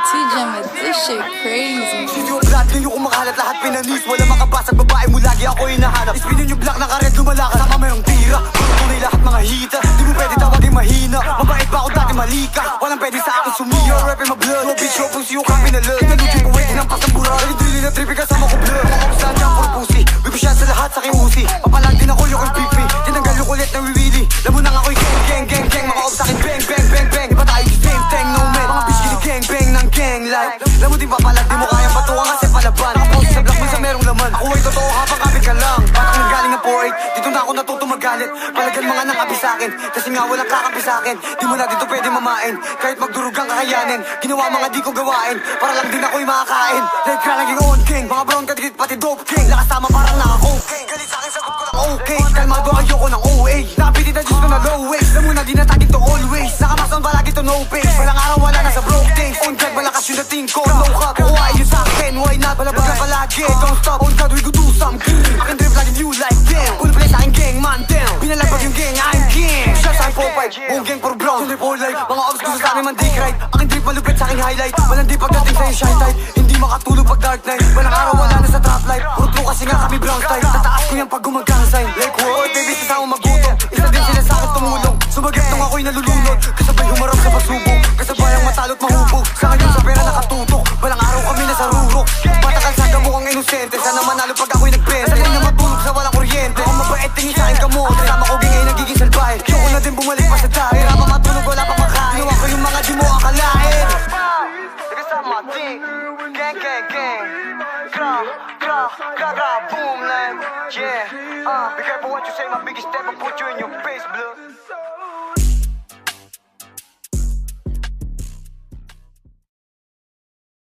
T-Jam, this shit crazy. Studio blood, ngayon kumakalat lahat pinanis. Wala makabasag babae mo, lagi ako hinahanap. Ispinin yung black na karet, lumalakas sama mayroong tira. Puro tunay lahat mga hita, di mo pwede tawagin mahina. Mabait ba ako dati malika, walang pwede sa akin sumiyo. Rap in my blood, no bitch, yung pussy yung kami na love. Nalugi po, wait, hinampas ng bura. Nalidrili na trippy kasama ko blood. Mga kapsaan dyan, puro pussy, bibi siya sa lahat sa kiusi. Papalag din ako yung pipi, tinanggal yung kulit ng wiwili. Lamo nang ako'y gang, gang, gang. Mga ops akin bang, bang, bang, bang. Iba tayo same thing, no man. Mga bitch gini gang, bang ng gang life. Lamo din papalag, di mo kayang batuan kasi palaban. Nakapost sa block, minsan merong laman. Ako ay totoo habang kapit ka lang. Bakit nang galing ng 4-8, dito na ako natuto magalit. Palagan mga nakapi sa'kin, kasi nga walang kakapi sa'kin. Di mo na dito pwede mamain, kahit magdurog ang kakayanin. Ginawa mga di ko gawain, para lang din ako'y makakain. Like ka laging on king, mga brown kadikit pati dope king. Lakas tama parang naka-cocaine, galit sa'kin sagot ko lang okay. Kalmado ayoko ng OA, nakapitit na Diyos ko na low waist. Alam mo na di natagin to always, nakamasan palagi to no pace. Walang araw wala na sa broke days, on God malakas yung dating ko. No cap, why you sa'kin, why not? Balabag ka palagi, don't stop, on God we go do something. Akin drip lagi new like them, pull play sa'kin gang man down. Pinalabag yung gang, I'm king. Shots I'm 4-5, buong gang puro brown. Sunday for life, mga ops gusto sa'kin man dick right. Akin drip malupit sa'king highlight, walang di pagdating sa'yo shy type. Hindi makatulog pag dark night, walang araw wala na sa trap life. Puro true kasi nga kami brown style, tataas ko yan pag gumagang sign. Like what, baby sasama magutom, isa din sila sa'kin tumulong. Sumagat nung ako'y nalulunod, kasabay humarap sa pasubok. Kasabay ang matalo't mahubog, sa ngayon sa pera nakatutok. Walang araw kami nasa rurok, matakal sa mukhang inosente. Sana manalo pag ako'y nagbenta, sanay na matulog sa walang kuryente. Ako mabait tingin sa'kin kamo, kasama ko bingay nagiging salbahe. Ayoko na din bumalik pa sa dahil, hirap ang matulog wala pa makain. Ginawa ko yung mga di mo akalain. Kasama ting, gang gang gang. Gra, boom like, yeah. Be careful what you say, my biggest step will put you in your bed.